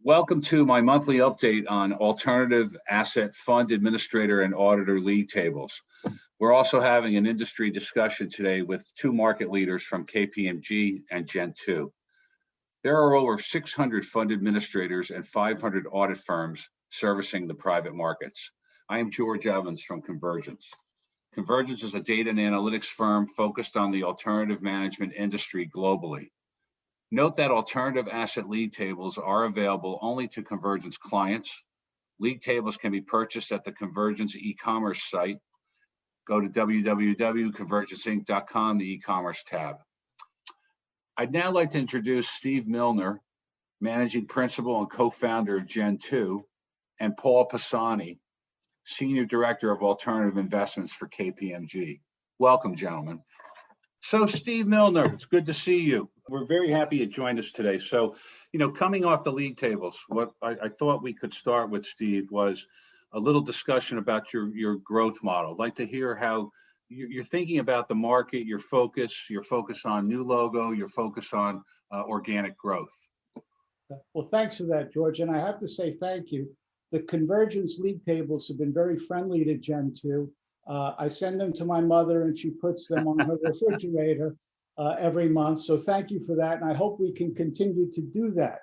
Welcome to my monthly update on alternative asset fund administrator and auditor league tables. We're also having an industry discussion today with two market leaders from Kpmg and Gen2. There are over 600 fund administrators and 500 audit firms servicing the private markets. I am George Evans from Convergence. Convergence is a data and analytics firm focused on the alternative management industry globally. Note that alternative asset league tables are available only to Convergence clients. League tables can be purchased at the Convergence e-commerce site. Go to www.convergenceinc.com, the e-commerce tab. I'd now like to introduce Steve Millner, Managing Principal and Co-founder of Gen2, and Paul Pisani, Senior Director of Alternative Investments for Kpmg. Welcome, gentlemen. So Steve Millner, it's good to see you. We're very happy you joined us today. So, coming off the league tables, what I thought we could start with, Steve, was a little discussion about your growth model. I'd like to hear how you're thinking about the market, your focus on new logo, your focus on organic growth. Well, thanks for that, George. And I have to say thank you. The Convergence league tables have been very friendly to Gen2. I send them to my mother and she puts them on her refrigerator every month. So thank you for that. And I hope we can continue to do that.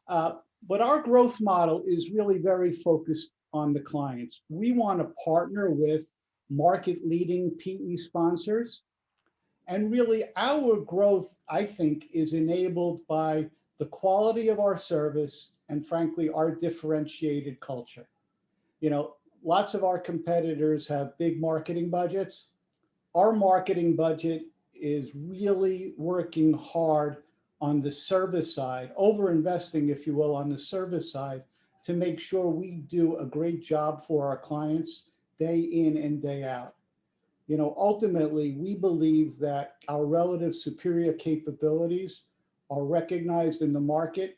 But our growth model is really very focused on the clients. We want to partner with market leading PE sponsors. And really our growth, I think, is enabled by the quality of our service and frankly, our differentiated culture. Lots of our competitors have big marketing budgets. Our marketing budget is really working hard on the service side, over-investing, if you will, on the service side to make sure we do a great job for our clients day in and day out. Ultimately, we believe that our relative superior capabilities are recognized in the market,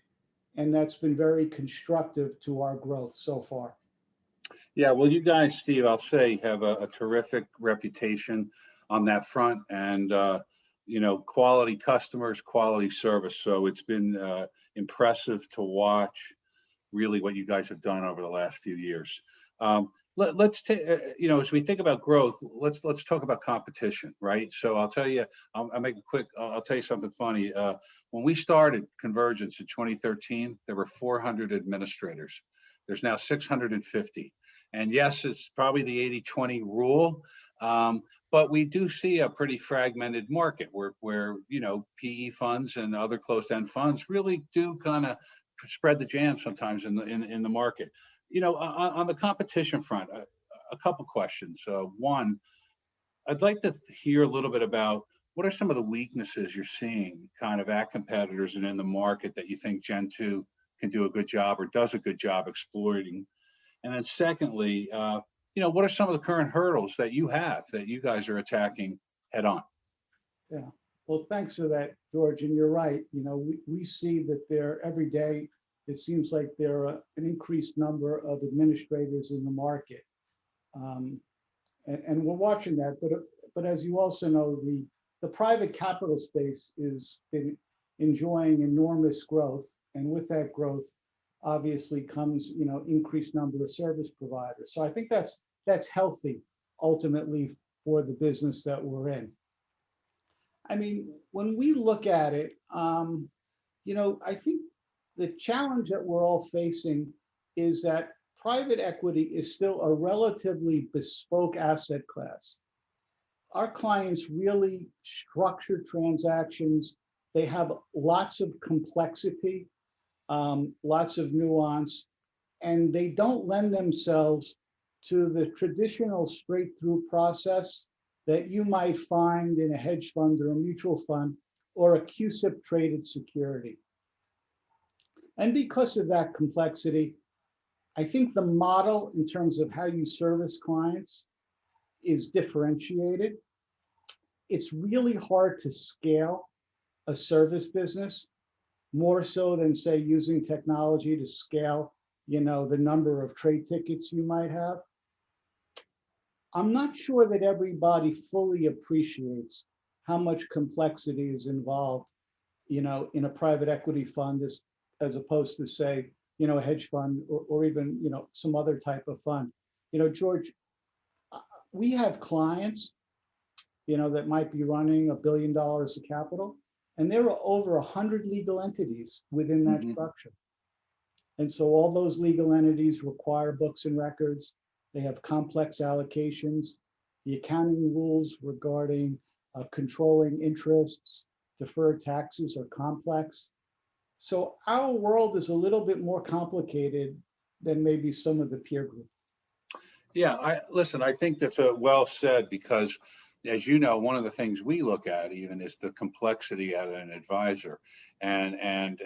and that's been very constructive to our growth so far. Yeah, well, you guys, Steve, I'll say, have a terrific reputation on that front, and quality customers, quality service. So it's been impressive to watch, really, what you guys have done over the last few years. Let's take, as we think about growth, let's talk about competition, right? So I'll tell you, I'll tell you something funny. When we started Convergence in 2013, there were 400 administrators. There's now 650. And yes, it's probably the 80-20 rule, but we do see a pretty fragmented market where PE funds and other closed-end funds really do kind of spread the jam sometimes in the market. On the competition front, a couple questions. One, I'd like to hear a little bit about what are some of the weaknesses you're seeing kind of at competitors and in the market that you think Gen2 can do a good job or does a good job exploiting. And then secondly, what are some of the current hurdles that you guys are attacking head on? Yeah, well, thanks for that, George. And you're right. We see that every day, it seems like there are an increased number of administrators in the market. And we're watching that. But as you also know, the private capital space has been enjoying enormous growth. And with that growth, obviously comes, increased number of service providers. So I think that's healthy ultimately for the business that we're in. I mean, when we look at it, I think the challenge that we're all facing is that private equity is still a relatively bespoke asset class. Our clients really structure transactions. They have lots of complexity, lots of nuance, and they don't lend themselves to the traditional straight-through process that you might find in a hedge fund or a mutual fund or a CUSIP-traded security. And because of that complexity, I think the model in terms of how you service clients is differentiated. It's really hard to scale a service business, more so than, say, using technology to scale, the number of trade tickets you might have. I'm not sure that everybody fully appreciates how much complexity is involved, in a private equity fund as opposed to, say, a hedge fund or even, some other type of fund. George, we have clients, that might be running $1 billion of capital, and there are over 100 legal entities within that structure. And so all those legal entities require books and records. They have complex allocations. The accounting rules regarding controlling interests, deferred taxes are complex. So our world is a little bit more complicated than maybe some of the peer group. Yeah, listen, I think that's well said, because as you know, one of the things we look at even is the complexity at an advisor, and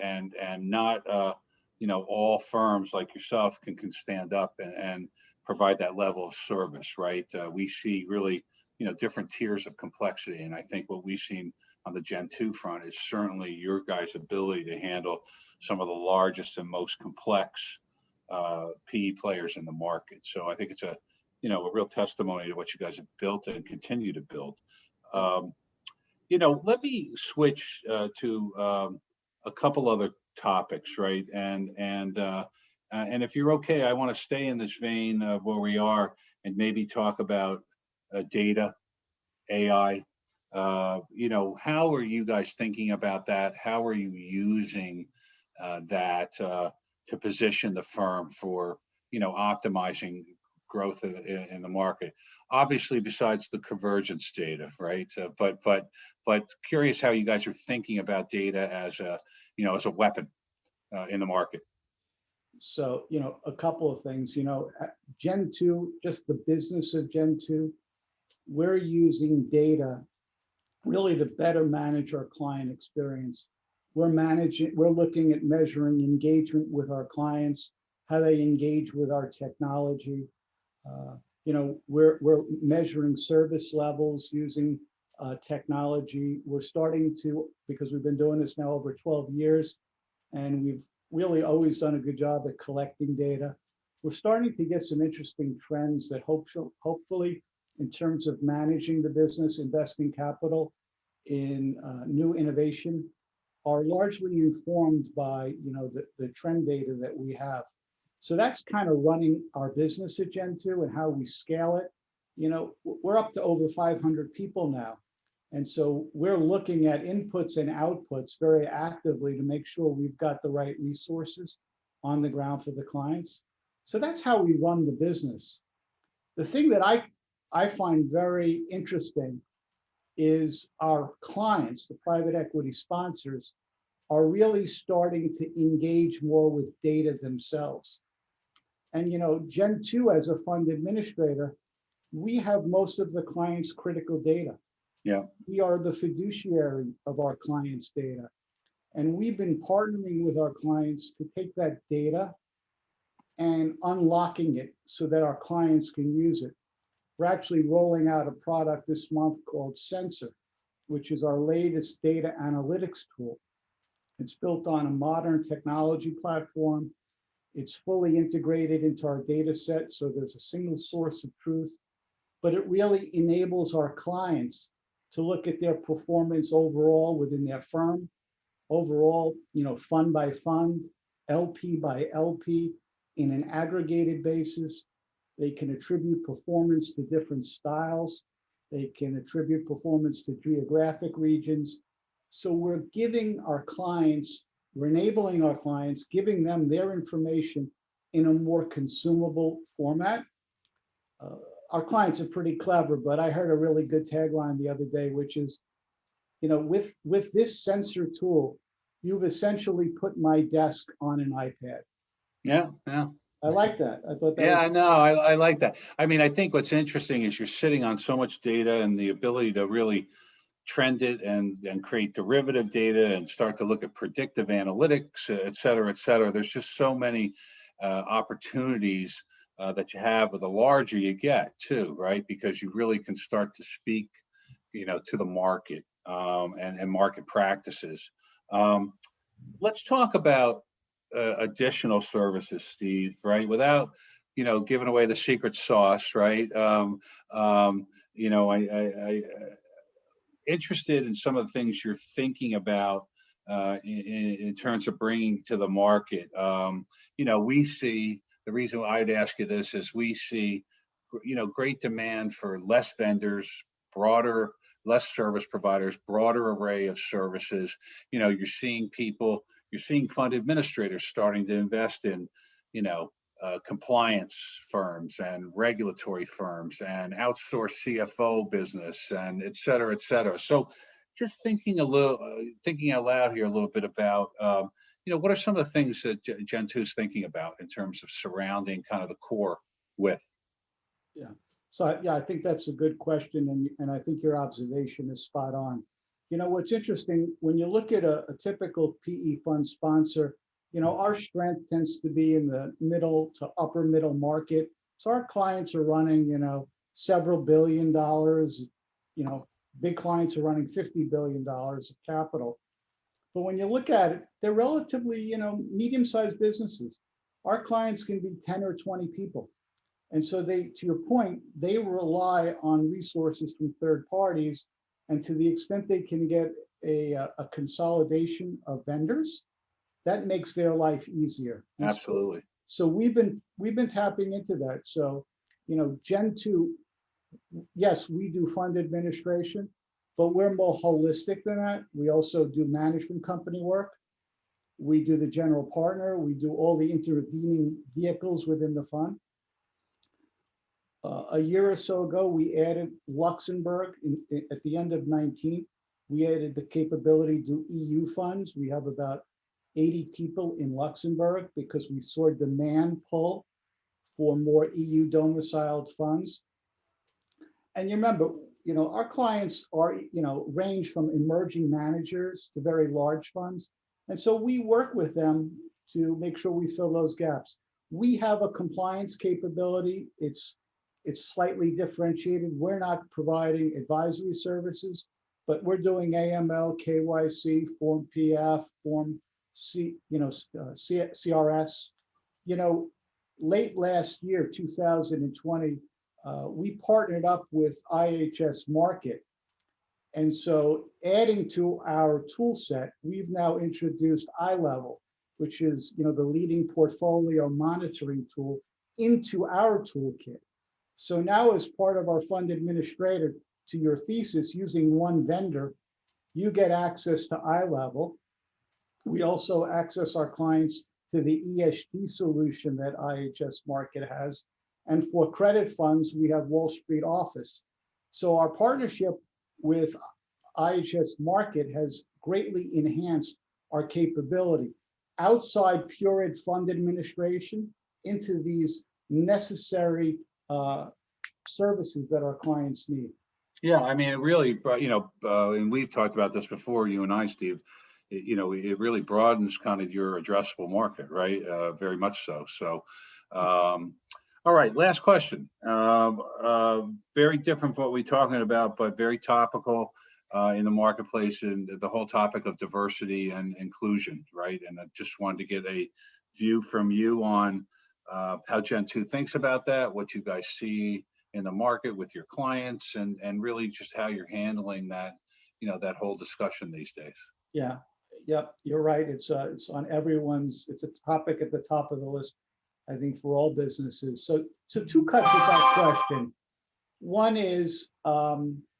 not all firms like yourself can stand up and provide that level of service, right? We see really different tiers of complexity, and I think what we've seen on the Gen 2 front is certainly your guys' ability to handle some of the largest and most complex PE players in the market. So I think it's a real testimony to what you guys have built and continue to build. Let me switch to a couple other topics, right? And if you're okay, I want to stay in this vein of where we are and maybe talk about data, AI. How are you guys thinking about that? How are you using that to position the firm for optimizing growth in the market? Obviously, besides the convergence data, right? But curious how you guys are thinking about data as a weapon in the market. So, a couple of things. At Gen 2, just the business of Gen 2, we're using data really to better manage our client experience. We're looking at measuring engagement with our clients, how they engage with our technology. We're measuring service levels using technology. We're starting to, because we've been doing this now over 12 years, and we've really always done a good job at collecting data. We're starting to get some interesting trends that hopefully, in terms of managing the business, investing capital in new innovation, are largely informed by the trend data that we have. So that's kind of running our business at Gen 2 and how we scale it. We're up to over 500 people now. And so we're looking at inputs and outputs very actively to make sure we've got the right resources on the ground for the clients. So that's how we run the business. The thing that I find very interesting is our clients, the private equity sponsors, are really starting to engage more with data themselves. And Gen 2, as a fund administrator, we have most of the clients' critical data. Yeah. We are the fiduciary of our clients' data. And we've been partnering with our clients to take that data and unlocking it so that our clients can use it. We're actually rolling out a product this month called Sensor, which is our latest data analytics tool. It's built on a modern technology platform. It's fully integrated into our data set, so there's a single source of truth. But it really enables our clients to look at their performance overall within their firm, overall, fund by fund, LP by LP, in an aggregated basis. They can attribute performance to different styles. They can attribute performance to geographic regions. So we're enabling our clients, giving them their information in a more consumable format. Our clients are pretty clever, but I heard a really good tagline the other day, which is, with this Sensor tool, you've essentially put my desk on an iPad. Yeah. I like that. I thought that. Yeah, no, I like that. I mean, I think what's interesting is you're sitting on so much data, and the ability to really trend it and create derivative data and start to look at predictive analytics, et cetera, et cetera. There's just so many opportunities that you have with the larger you get too, right? Because you really can start to speak, to the market and market practices. Let's talk about additional services, Steve, right? Without, giving away the secret sauce, right? I interested in some of the things you're thinking about in terms of bringing to the market. We see, the reason I'd ask you this is we see, great demand for less vendors, broader, less service providers, broader array of services. You're seeing fund administrators starting to invest in, compliance firms and regulatory firms and outsource CFO business and et cetera, et cetera. So just thinking out loud here a little bit about, what are some of the things that Gen 2 is thinking about in terms of surrounding kind of the core with? Yeah. So yeah, I think that's a good question, and I think your observation is spot on. What's interesting when you look at a typical PE fund sponsor, our strength tends to be in the middle to upper middle market. So our clients are running, several $billion. Big clients are running $50 billion of capital. But when you look at it, they're relatively, medium-sized businesses. Our clients can be 10 or 20 people. And so to your point, they rely on resources from third parties. And to the extent they can get a consolidation of vendors, that makes their life easier. And Absolutely. So we've been tapping into that. So, Gen 2, yes, we do fund administration, but we're more holistic than that. We also do management company work. We do the general partner. We do all the intervening vehicles within the fund. A year or so ago, we added Luxembourg at the end of 19. We added the capability to do EU funds. We have about 80 people in Luxembourg because we saw demand pull for more EU domiciled funds. And you remember, our clients are, range from emerging managers to very large funds. And so we work with them to make sure we fill those gaps. We have a compliance capability. It's slightly differentiated. We're not providing advisory services, but we're doing AML, KYC, Form PF, Form C, CRS. Late last year, 2020, we partnered up with IHS Markit. And so adding to our tool set, we've now introduced iLevel, which is the leading portfolio monitoring tool into our toolkit. So now as part of our fund administrator, to your thesis, using one vendor, you get access to iLevel. We also access our clients to the ESG solution that IHS Markit has. And for credit funds, we have Wall Street Office. So our partnership with IHS Markit has greatly enhanced our capability outside pure fund administration into these necessary services that our clients need. Yeah, I mean, it really, and we've talked about this before, you and I, Steve, it really broadens kind of your addressable market, right? Very much so. So, all right, last question. Very different from what we're talking about, but very topical in the marketplace, and the whole topic of diversity and inclusion, right? And I just wanted to get a view from you on how Gen 2 thinks about that, what you guys see in the market with your clients, and really just how you're handling that, that whole discussion these days. Yeah, yep, you're right. It's on everyone's. It's a topic at the top of the list, I think, for all businesses. So two cuts at that question. One is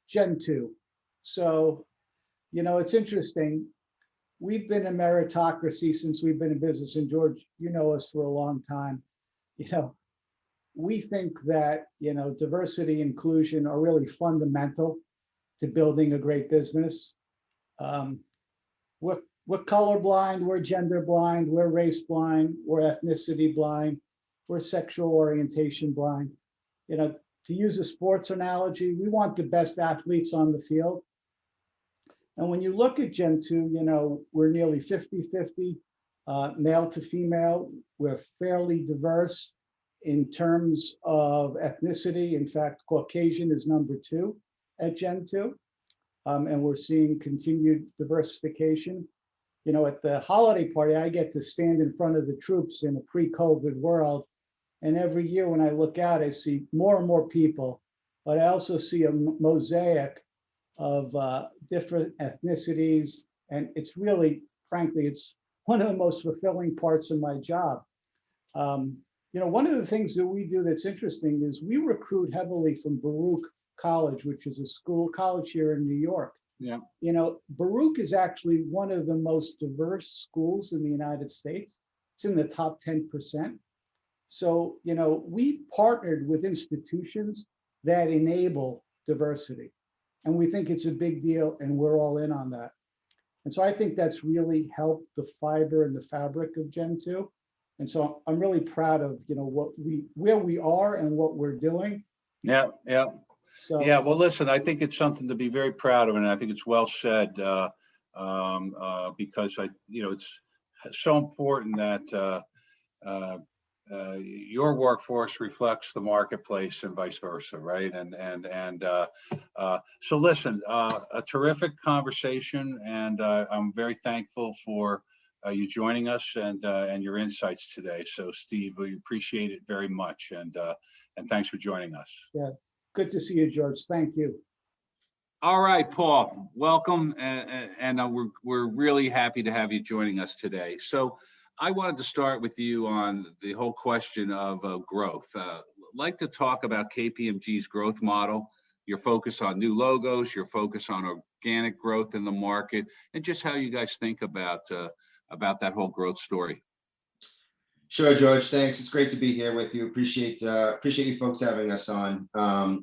Gen 2. So, it's interesting. We've been a meritocracy since we've been in business, and George, you know us for a long time. We think that, diversity, inclusion are really fundamental to building a great business. We're colorblind, we're gender blind, we're race blind, we're ethnicity blind, we're sexual orientation blind. To use a sports analogy, we want the best athletes on the field. And when you look at Gen 2, we're nearly 50-50, male to female. We're fairly diverse in terms of ethnicity. In fact, Caucasian is number 2 at Gen 2. And we're seeing continued diversification. At the holiday party, I get to stand in front of the troops in a pre-COVID world. And every year when I look out, I see more and more people, but I also see a mosaic of different ethnicities. And it's really frankly, it's one of the most fulfilling parts of my job. One of the things that we do that's interesting is we recruit heavily from Baruch College, which is a college here in New York. Yeah. Baruch is actually one of the most diverse schools in the United States. It's in the top 10%. So, we've partnered with institutions that enable diversity. And we think it's a big deal, and we're all in on that. And so I think that's really helped the fiber and the fabric of Gen 2. And so I'm really proud of, where we are and what we're doing. Yeah. So Yeah, well, listen, I think it's something to be very proud of, and I think it's well said, because it's so important that your workforce reflects the marketplace and vice versa, right? So listen, a terrific conversation, and I'm very thankful for you joining us and your insights today. So, Steve, we appreciate it very much, and thanks for joining us. yeah, good to see you, George. Thank you. All right, Paul, welcome, and we're really happy to have you joining us today. So I wanted to start with you on the whole question of growth. I'd like to talk about KPMG's growth model, your focus on new logos, your focus on organic growth in the market, and just how you guys think about that whole growth story. Sure, George. Thanks. It's great to be here with you. Appreciate you folks having us on.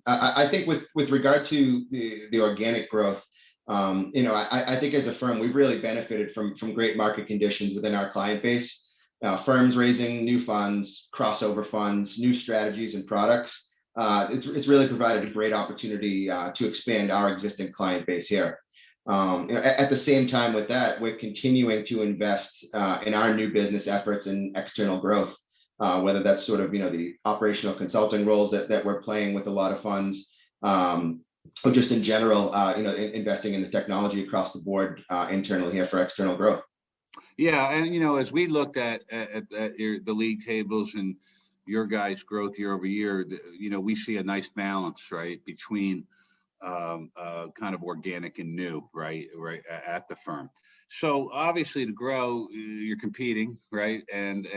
I think with regard to the organic growth, I think as a firm, we've really benefited from great market conditions within our client base. Firms raising new funds, crossover funds, new strategies and products. It's really provided a great opportunity to expand our existing client base here. At the same time with that, we're continuing to invest in our new business efforts and external growth, whether that's sort of, the operational consulting roles that we're playing with a lot of funds, or just in general, investing in the technology across the board internally here for external growth. Yeah, and as we looked at the league tables and your guys' growth year over year, we see a nice balance, right, between kind of organic and new, right at the firm. So obviously to grow, you're competing, right? And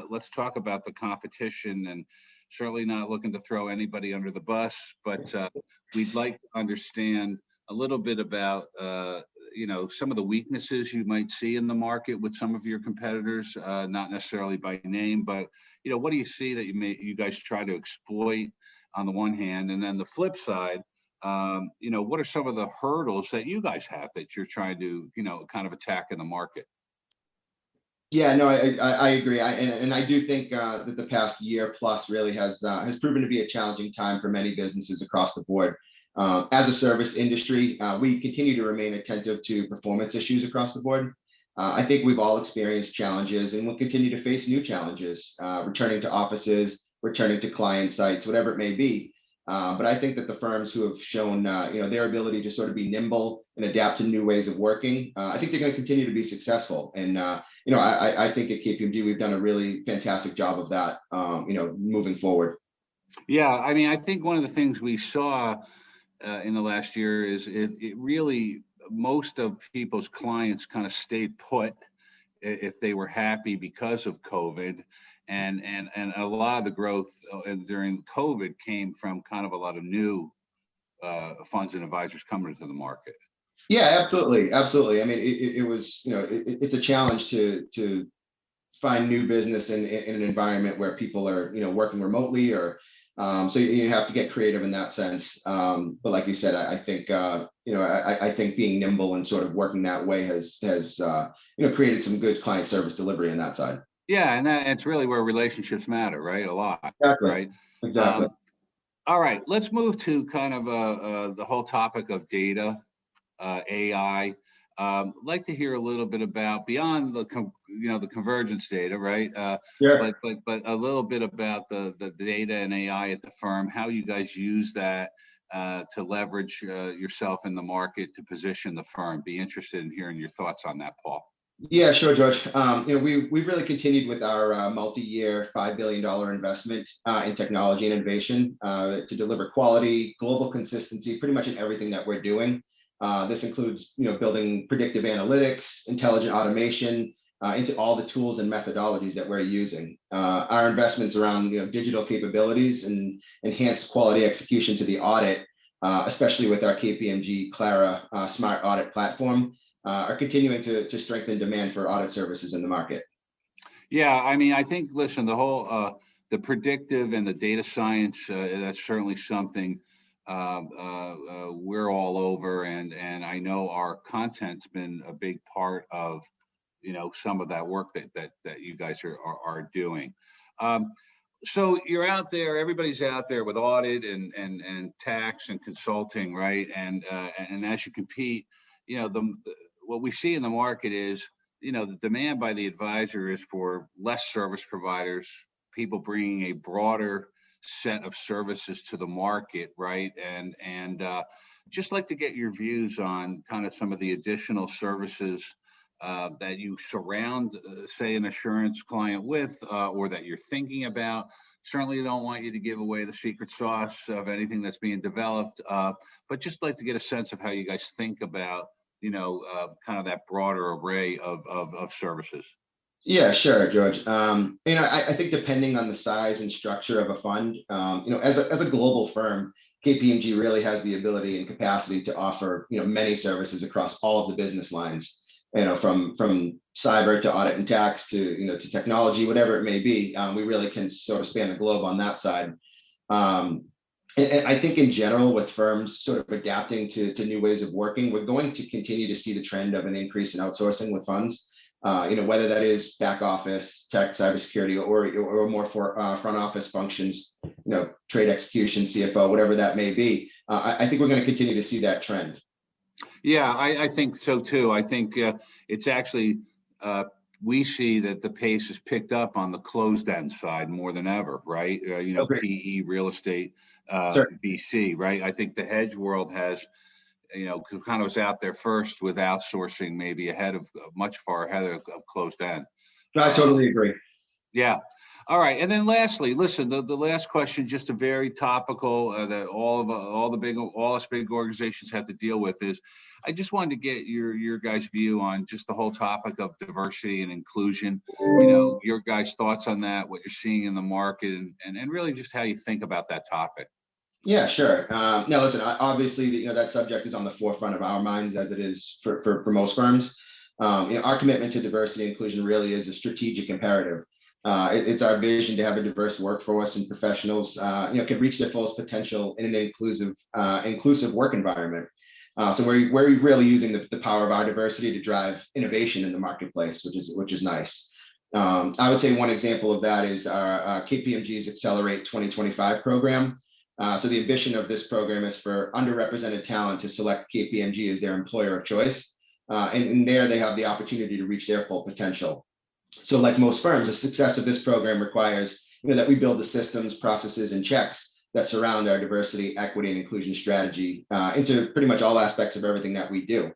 let's talk about the competition, and certainly not looking to throw anybody under the bus, but we'd like to understand a little bit about some of the weaknesses you might see in the market with some of your competitors, not necessarily by name, but what do you see that you guys try to exploit on the one hand, and then the flip side, what are some of the hurdles that you guys have that you're trying to, kind of attack in the market? Yeah, no, I agree. I do think that the past year plus really has proven to be a challenging time for many businesses across the board. As a service industry, we continue to remain attentive to performance issues across the board. I think we've all experienced challenges, and we'll continue to face new challenges, returning to offices, returning to client sites, whatever it may be. But I think that the firms who have shown, their ability to sort of be nimble and adapt to new ways of working, I think they're going to continue to be successful. And, I think at KPMG, we've done a really fantastic job of that, moving forward. Yeah, I mean, I think one of the things we saw in the last year is it really, most of people's clients kind of stayed put if they were happy because of COVID. And a lot of the growth during COVID came from kind of a lot of new funds and advisors coming into the market. Yeah, absolutely. I mean, it was, it's a challenge to find new business in an environment where people are, working remotely, or so you have to get creative in that sense. But like you said, I think, I think being nimble and sort of working that way has created some good client service delivery on that side. Yeah, and it's really where relationships matter, right? A lot, exactly. Right? Exactly. All right, let's move to kind of the whole topic of data, AI. I'd like to hear a little bit about beyond the convergence data, right? Sure. But a little bit about the data and AI at the firm, how you guys use that to leverage yourself in the market to position the firm. Be interested in hearing your thoughts on that, Paul. Yeah, sure, George. We've really continued with our multi-year $5 billion investment in technology and innovation to deliver quality, global consistency, pretty much in everything that we're doing. This includes, building predictive analytics, intelligent automation into all the tools and methodologies that we're using. Our investments around digital capabilities and enhanced quality execution to the audit, especially with our Kpmg Clara smart audit platform, are continuing to strengthen demand for audit services in the market. Yeah, I mean, I think, listen, the whole the predictive and the data science, that's certainly something we're all over, and I know our content's been a big part of some of that work that you guys are doing. So you're out there, everybody's out there with audit and tax and consulting, right? And as you compete, what we see in the market is, the demand by the advisor is for less service providers, people bringing a broader set of services to the market, right? And just like to get your views on kind of some of the additional services that you surround, say, an assurance client with, or that you're thinking about. Certainly don't want you to give away the secret sauce of anything that's being developed, but just like to get a sense of how you guys think about, kind of that broader array of services. Yeah, sure, George. I think depending on the size and structure of a fund, as a global firm, KPMG really has the ability and capacity to offer, many services across all of the business lines. From cyber to audit and tax to to technology, whatever it may be. We really can sort of span the globe on that side. And I think in general, with firms sort of adapting to new ways of working, we're going to continue to see the trend of an increase in outsourcing with funds. Whether that is back office, tech, cybersecurity, or more for front office functions, trade execution, CFO, whatever that may be. I think we're going to continue to see that trend. Yeah, I think so too. I think it's actually, we see that the pace has picked up on the closed end side more than ever, right? Okay. PE, real estate, Sure. VC, right? I think the hedge world has, kind of was out there first with outsourcing, maybe much far ahead of closed end. I totally agree. Yeah. All right. And then lastly, listen, the last question, just a very topical that all us big organizations have to deal with is, I just wanted to get your guys' view on just the whole topic of diversity and inclusion, your guys' thoughts on that, what you're seeing in the market, and really just how you think about that topic. Yeah, sure. Now, listen, obviously, that subject is on the forefront of our minds, as it is for most firms. Our commitment to diversity and inclusion really is a strategic imperative. It's our vision to have a diverse workforce and professionals, can reach their fullest potential in an inclusive work environment. So we're really using the power of our diversity to drive innovation in the marketplace, which is nice. I would say one example of that is our KPMG's Accelerate 2025 program. So the ambition of this program is for underrepresented talent to select KPMG as their employer of choice. And there they have the opportunity to reach their full potential. So like most firms, the success of this program requires that we build the systems, processes, and checks that surround our diversity, equity, and inclusion strategy into pretty much all aspects of everything that we do.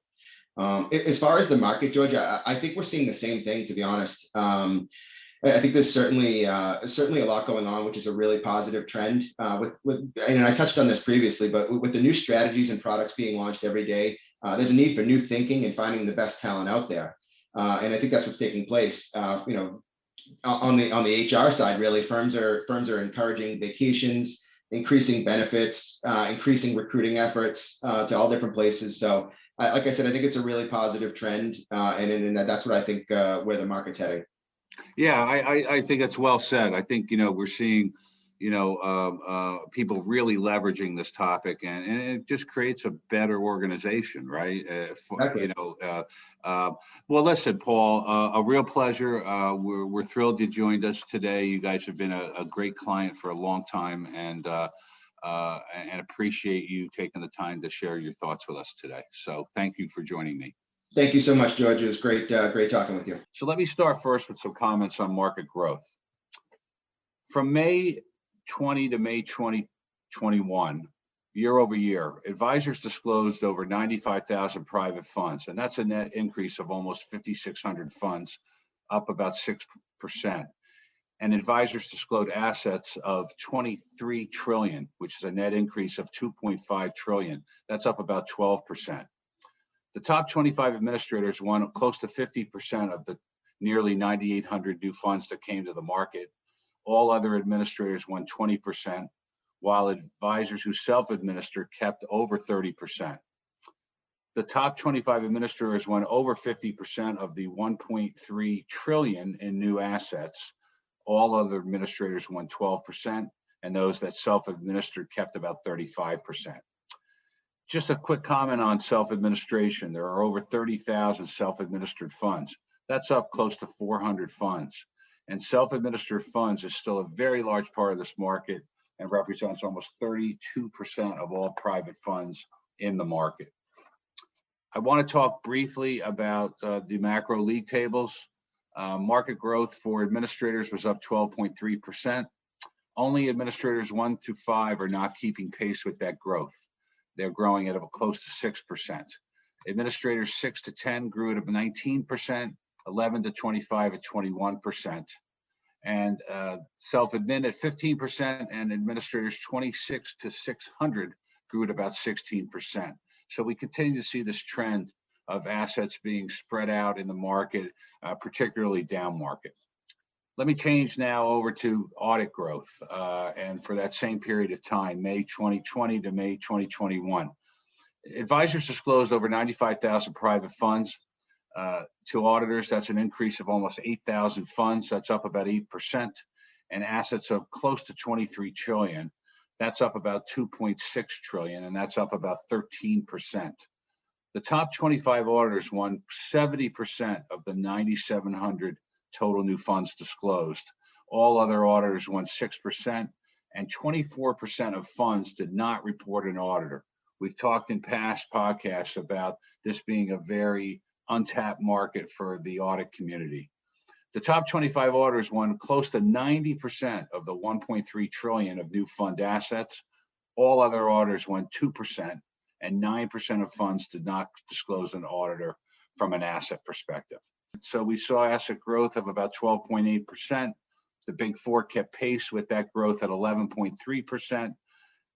As far as the market, George, I think we're seeing the same thing, to be honest. I think there's certainly a lot going on, which is a really positive trend. And I touched on this previously, but with the new strategies and products being launched every day, there's a need for new thinking and finding the best talent out there. And I think that's what's taking place. On the HR side, really, firms are encouraging vacations, increasing benefits, increasing recruiting efforts to all different places. So, like I said, I think it's a really positive trend, and that's what I think where the market's heading. Yeah, I think that's well said. I think, we're seeing, people really leveraging this topic, and it just creates a better organization, right? Exactly. Well, listen, Paul, a real pleasure. We're thrilled you joined us today. You guys have been a great client for a long time, and appreciate you taking the time to share your thoughts with us today. So thank you for joining me. Thank you so much, George. It was great talking with you. So let me start first with some comments on market growth. From May 20 to May 2021, year over year, advisors disclosed over 95,000 private funds, and that's a net increase of almost 5,600 funds, up about 6%. And advisors disclosed assets of 23 trillion, which is a net increase of 2.5 trillion. That's up about 12%. The top 25 administrators won close to 50% of the nearly 9,800 new funds that came to the market. All other administrators won 20%, while advisors who self-administer kept over 30%. The top 25 administrators won over 50% of the 1.3 trillion in new assets. All other administrators won 12%, and those that self-administered kept about 35%. Just a quick comment on self-administration. There are over 30,000 self-administered funds. That's up close to 400 funds. And self-administered funds is still a very large part of this market and represents almost 32% of all private funds in the market. I want to talk briefly about the macro league tables. Market growth for administrators was up 12.3%. Only administrators 1 to 5 are not keeping pace with that growth. They're growing at about close to 6%. Administrators 6 to 10 grew at 19%, 11 to 25 at 21%. And self-admin at 15%, and administrators 26 to 600 grew at about 16%. So we continue to see this trend of assets being spread out in the market, particularly down market. Let me change now over to audit growth. And for that same period of time, May 2020 to May 2021, advisors disclosed over 95,000 private funds. To auditors, that's an increase of almost 8,000 funds. That's up about 8%. And assets of close to 23 trillion. That's up about 2.6 trillion, and that's up about 13%. The top 25 auditors won 70% of the 9,700 total new funds disclosed. All other auditors won 6%, and 24% of funds did not report an auditor. We've talked in past podcasts about this being a very untapped market for the audit community. The top 25 auditors won close to 90% of the 1.3 trillion of new fund assets. All other auditors won 2%, and 9% of funds did not disclose an auditor from an asset perspective. So we saw asset growth of about 12.8%. The big four kept pace with that growth at 11.3%.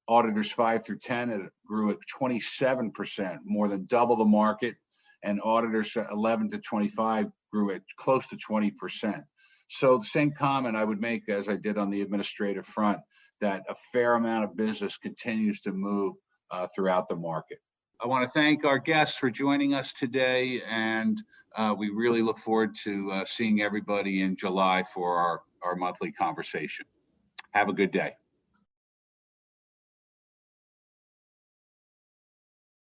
Auditors 5 through 10 grew at 27%, more than double the market. And auditors 11 to 25 grew at close to 20%. So the same comment I would make as I did on the administrative front, that a fair amount of business continues to move throughout the market. I want to thank our guests for joining us today, and we really look forward to seeing everybody in July for our monthly conversation. Have a good day.